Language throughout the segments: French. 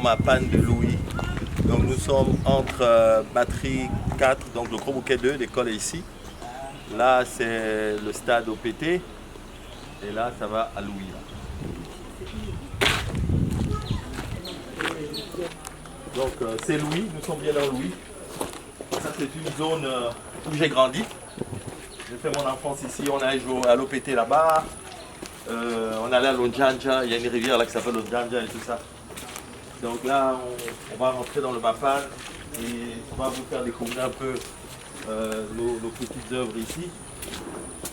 ma panne de Louis. Donc nous sommes entre batterie 4, donc le Gros Bouquet 2, l'école est ici. Là c'est le stade OPT. Et là ça va à Louis. Là. Donc c'est Louis, nous sommes bien dans Louis. Ça c'est une zone où j'ai grandi. J'ai fait mon enfance ici, on allait jouer à l'OPT là-bas. On allait à l'Onjanja, il y a une rivière là qui s'appelle l'Onjanja et tout ça. Donc là, on va rentrer dans le Mapan et on va vous faire découvrir un peu nos petites œuvres ici,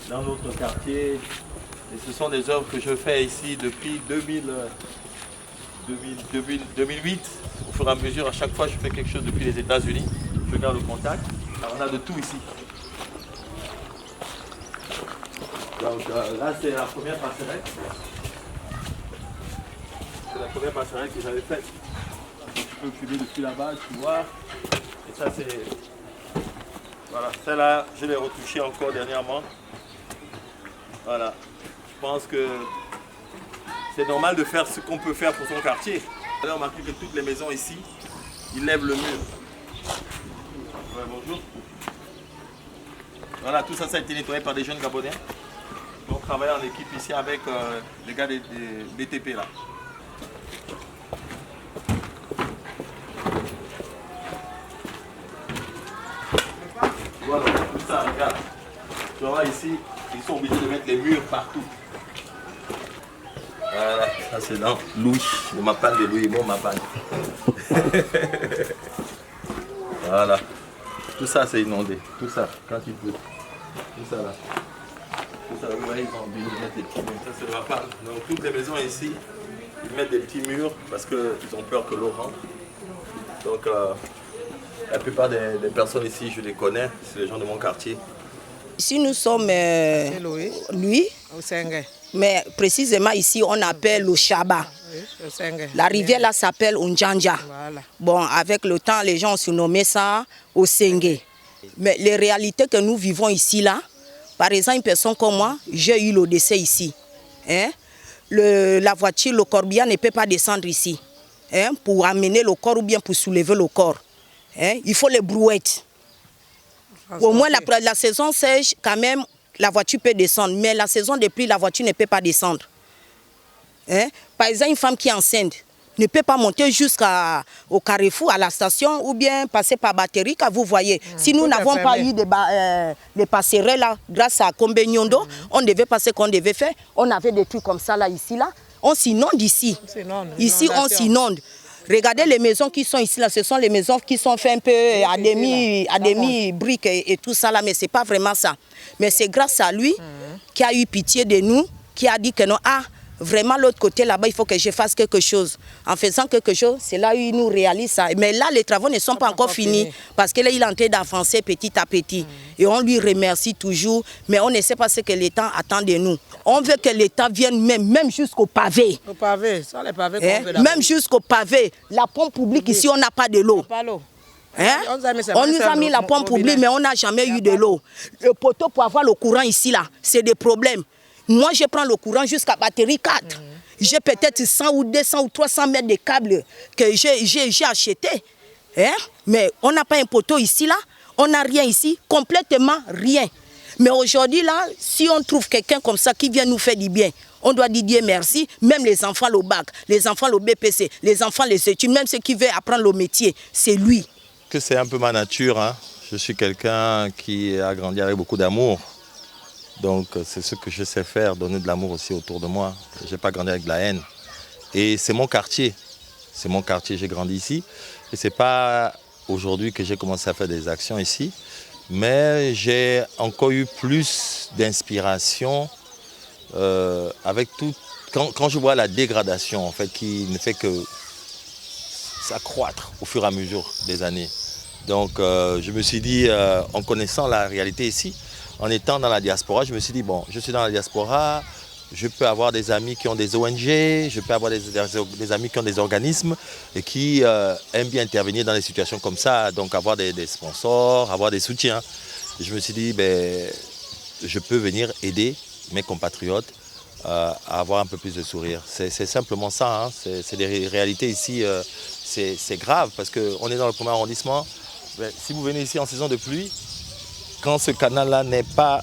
dans notre quartier. Et ce sont des œuvres que je fais ici depuis 2008. Au fur et à mesure, à chaque fois, je fais quelque chose depuis les États-Unis. Je garde le contact. Alors, on a de tout ici. Donc là, c'est la première passerelle. C'est la première passerelle que j'avais faite. Donc, tu peux filmer depuis là-bas, tu vois. Et ça, c'est... Voilà, celle-là, je l'ai retouchée encore dernièrement. Voilà. Je pense que c'est normal de faire ce qu'on peut faire pour son quartier. Vous avez remarqué que toutes les maisons ici, ils lèvent le mur. Ouais, bonjour. Voilà, tout ça, ça a été nettoyé par des jeunes Gabonais. On travaille en équipe ici avec les gars des BTP là. Voilà, tout ça, regarde. Tu vois ici, ils sont obligés de mettre les murs partout. Voilà, ça c'est dans Louis, le Mapan de Louis, mon Mapan. Voilà, tout ça c'est inondé, tout ça, quand il pleut. Tout ça là. Tout ça, vous voyez, ils ont obligé de mettre des petits murs. Ça c'est le Mapan. Donc toutes les maisons ici, ils mettent des petits murs parce qu'ils ont peur que l'eau rentre. Donc la plupart des personnes ici, je les connais, c'est les gens de mon quartier. Ici nous sommes Louis, mais précisément ici on appelle le Chaba. La rivière là s'appelle Onjanja. Bon, avec le temps, les gens ont surnommé ça Osengue. Mais les réalités que nous vivons ici là, par exemple, une personne comme moi, j'ai eu le décès ici. Hein? La voiture, le corbillard ne peut pas descendre ici. Hein? Pour amener le corps ou bien pour soulever le corps. Hein? Il faut les brouettes. Au moins la saison sèche, quand même, la voiture peut descendre. Mais la saison de pluie, la voiture ne peut pas descendre. Hein? Par exemple, une femme qui est enceinte ne peut pas monter jusqu'au carrefour, à la station, ou bien passer par batterie, car vous voyez. Si nous n'avons pas eu des passerelles là, grâce à Combegnondo, on devait passer ce qu'on devait faire. On avait des trucs comme ça là, ici, là. On s'inonde ici. Ici, on s'inonde. Regardez les maisons qui sont ici, là, ce sont les maisons qui sont faites un peu à demi briques et tout ça là, mais ce n'est pas vraiment ça. Mais c'est grâce à lui qui a eu pitié de nous, qui a dit que non, vraiment l'autre côté là-bas, il faut que je fasse quelque chose. En faisant quelque chose, c'est là où il nous réalise ça. Mais là, les travaux ne sont pas encore finis parce qu'il est en train d'avancer petit à petit. Et on lui remercie toujours, mais on ne sait pas ce que l'État attend de nous. On veut que l'État vienne même jusqu'au pavé. Au pavé, ça les pavés qu'on veut même jusqu'au pavé. La pompe publique ici, on n'a pas de l'eau. Hein? On nous a mis la pompe publique, mais on n'a jamais eu de l'eau. Le poteau pour avoir le courant ici, là, c'est des problèmes. Moi, je prends le courant jusqu'à batterie 4. J'ai peut-être 100 ou 200 ou 300 mètres de câbles que j'ai acheté. Hein? Mais on n'a pas un poteau ici, là. On n'a rien ici, complètement rien. Mais aujourd'hui, là, si on trouve quelqu'un comme ça qui vient nous faire du bien, on doit dire Dieu merci. Même les enfants, le bac, les enfants, le BPC, les enfants, les études, même ceux qui veulent apprendre le métier, c'est lui. C'est un peu ma nature. Hein. Je suis quelqu'un qui a grandi avec beaucoup d'amour. Donc c'est ce que je sais faire, donner de l'amour aussi autour de moi. Je n'ai pas grandi avec de la haine. Et c'est mon quartier. C'est mon quartier, j'ai grandi ici. Et ce n'est pas aujourd'hui que j'ai commencé à faire des actions ici. Mais j'ai encore eu plus d'inspiration avec tout. Quand je vois la dégradation en fait, qui ne fait que s'accroître au fur et à mesure des années. Donc je me suis dit, en connaissant la réalité ici, en étant dans la diaspora, je me suis dit, bon, je suis dans la diaspora, je peux avoir des amis qui ont des ONG, je peux avoir des amis qui ont des organismes et qui aiment bien intervenir dans des situations comme ça, donc avoir des sponsors, avoir des soutiens. Et je me suis dit, ben, je peux venir aider mes compatriotes à avoir un peu plus de sourire. C'est simplement ça, hein. C'est des réalités ici. c'est grave parce qu'on est dans le premier arrondissement. Mais si vous venez ici en saison de pluie, quand ce canal-là n'est pas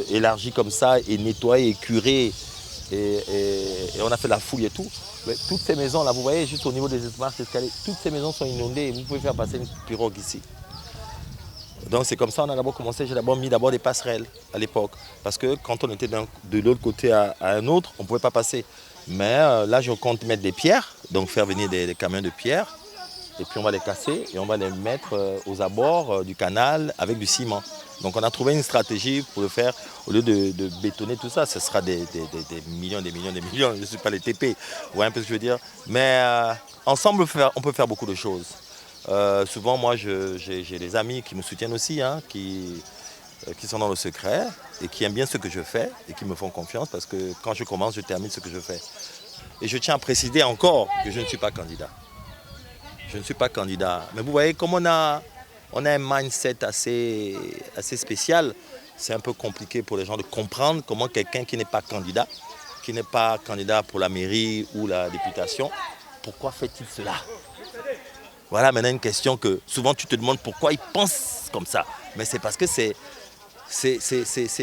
élargi comme ça et nettoyé et curé et on a fait la fouille et tout, mais toutes ces maisons là, vous voyez juste au niveau des marches d'escalier, toutes ces maisons sont inondées et vous pouvez faire passer une pirogue ici. Donc c'est comme ça on a d'abord commencé, j'ai d'abord mis des passerelles à l'époque. Parce que quand on était de l'autre côté à un autre, on ne pouvait pas passer. Mais là je compte mettre des pierres, donc faire venir des camions de pierres. Et puis on va les casser et on va les mettre aux abords du canal avec du ciment. Donc on a trouvé une stratégie pour le faire. Au lieu de bétonner tout ça, ce sera des millions, je ne suis pas les TP. Vous voyez un peu ce que je veux dire. Mais ensemble on peut faire beaucoup de choses. Souvent moi j'ai des amis qui me soutiennent aussi, hein, qui sont dans le secret et qui aiment bien ce que je fais et qui me font confiance parce que quand je commence, je termine ce que je fais. Et je tiens à préciser encore que je ne suis pas candidat. Je ne suis pas candidat. Mais vous voyez, comme on a un mindset assez spécial, c'est un peu compliqué pour les gens de comprendre comment quelqu'un qui n'est pas candidat pour la mairie ou la députation, pourquoi fait-il cela? Voilà maintenant une question que souvent tu te demandes pourquoi il pense comme ça. Mais c'est parce que c'est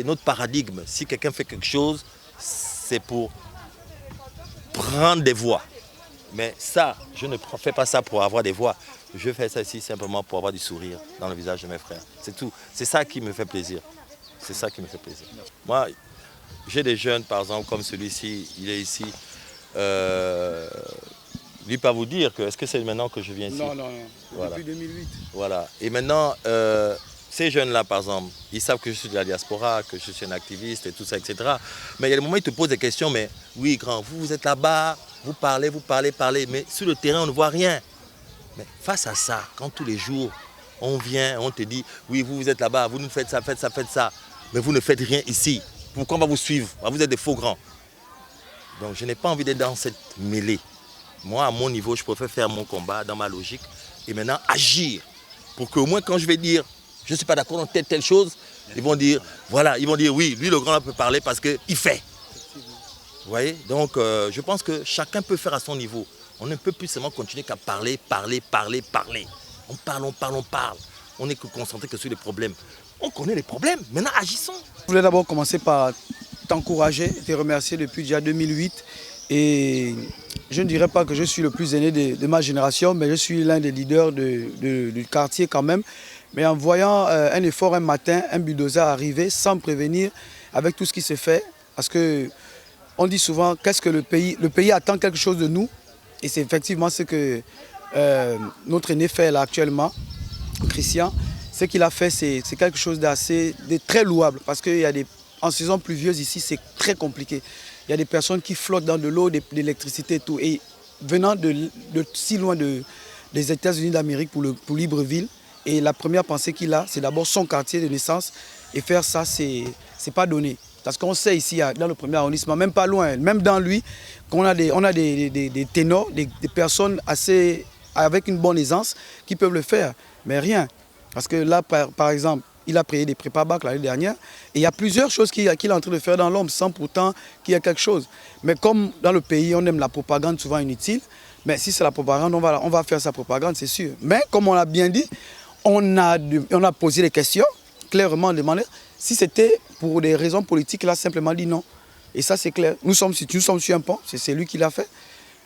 notre paradigme. Si quelqu'un fait quelque chose, c'est pour prendre des voix. Mais ça, je ne fais pas ça pour avoir des voix. Je fais ça ici simplement pour avoir du sourire dans le visage de mes frères. C'est tout. C'est ça qui me fait plaisir. C'est ça qui me fait plaisir. Moi, j'ai des jeunes, par exemple, comme celui-ci, il est ici. Lui pas vous dire que, est-ce que c'est maintenant que je viens ici? Non. Voilà. Depuis 2008. Voilà. Et maintenant, ces jeunes-là, par exemple, ils savent que je suis de la diaspora, que je suis un activiste et tout ça, etc. Mais il y a des moments où ils te posent des questions, mais oui, grand, vous êtes là-bas, vous parlez, mais sur le terrain, on ne voit rien. Mais face à ça, quand tous les jours, on vient, on te dit, oui, vous êtes là-bas, vous nous faites ça, mais vous ne faites rien ici. Pourquoi on va vous suivre? Vous êtes des faux grands. Donc je n'ai pas envie d'être dans cette mêlée. Moi, à mon niveau, je préfère faire mon combat dans ma logique et maintenant agir. Pour qu'au moins, quand je vais dire, je ne suis pas d'accord dans telle chose, ils vont dire, voilà, ils vont dire, oui, lui, le grand peut parler parce qu'il fait. Vous voyez? Donc, je pense que chacun peut faire à son niveau. On ne peut plus seulement continuer qu'à parler. On parle. On n'est que concentré que sur les problèmes. On connaît les problèmes, maintenant agissons. Je voulais d'abord commencer par t'encourager, te remercier depuis déjà 2008. Et je ne dirais pas que je suis le plus aîné de ma génération, mais je suis l'un des leaders du quartier quand même. Mais en voyant un effort un matin, un bulldozer arriver sans prévenir avec tout ce qui se fait, parce que on dit souvent qu'est-ce que le pays attend quelque chose de nous. Et c'est effectivement ce que notre aîné fait là actuellement, Christian. Ce qu'il a fait, c'est quelque chose de très louable. Parce qu'en saison pluvieuse ici, c'est très compliqué. Il y a des personnes qui flottent dans de l'eau, de l'électricité et tout. Et venant de si loin des États-Unis d'Amérique pour Libreville, et la première pensée qu'il a, c'est d'abord son quartier de naissance. Et faire ça, c'est pas donné. Parce qu'on sait ici, dans le premier arrondissement, même pas loin, même dans lui, qu'on a des ténors, des personnes avec une bonne aisance qui peuvent le faire. Mais rien. Parce que là, par exemple, il a payé des prépa-bac l'année dernière. Et il y a plusieurs choses qu'il est en train de faire dans l'ombre sans pourtant qu'il y ait quelque chose. Mais comme dans le pays, on aime la propagande souvent inutile, mais si c'est la propagande, on va faire sa propagande, c'est sûr. Mais comme on l'a bien dit, on a posé des questions, clairement demandé. Si c'était pour des raisons politiques, il a simplement dit non. Et ça, c'est clair. Nous sommes sur un pont, c'est lui qui l'a fait.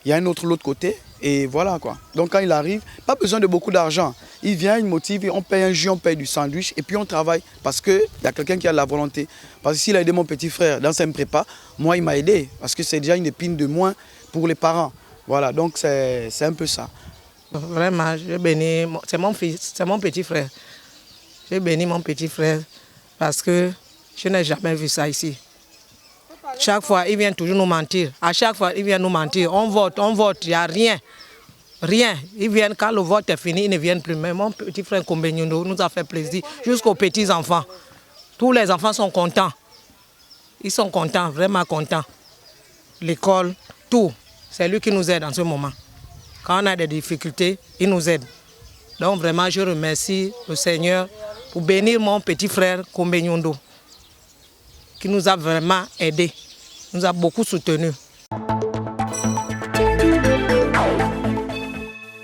Il y a un autre de l'autre côté, et voilà quoi. Donc quand il arrive, pas besoin de beaucoup d'argent. Il vient, il motive, on paye un jus, on paye du sandwich, et puis on travaille. Parce qu'il y a quelqu'un qui a de la volonté. Parce que s'il a aidé mon petit frère dans sa prépa, moi il m'a aidé. Parce que c'est déjà une épine de moins pour les parents. Voilà, donc c'est un peu ça. Vraiment, je bénis, c'est mon fils, c'est mon petit frère. Je bénis mon petit frère parce que je n'ai jamais vu ça ici. Chaque fois, il vient toujours nous mentir. À chaque fois, il vient nous mentir. On vote, il n'y a rien. Rien. Ils viennent, quand le vote est fini, ils ne viennent plus. Mais mon petit frère Kombenyundo nous a fait plaisir, jusqu'aux petits-enfants. Tous les enfants sont contents. Ils sont contents, vraiment contents. L'école, tout. C'est lui qui nous aide en ce moment. Quand on a des difficultés, il nous aide. Donc vraiment, je remercie le Seigneur pour bénir mon petit frère Kombenyundo, qui nous a vraiment aidés, nous a beaucoup soutenus.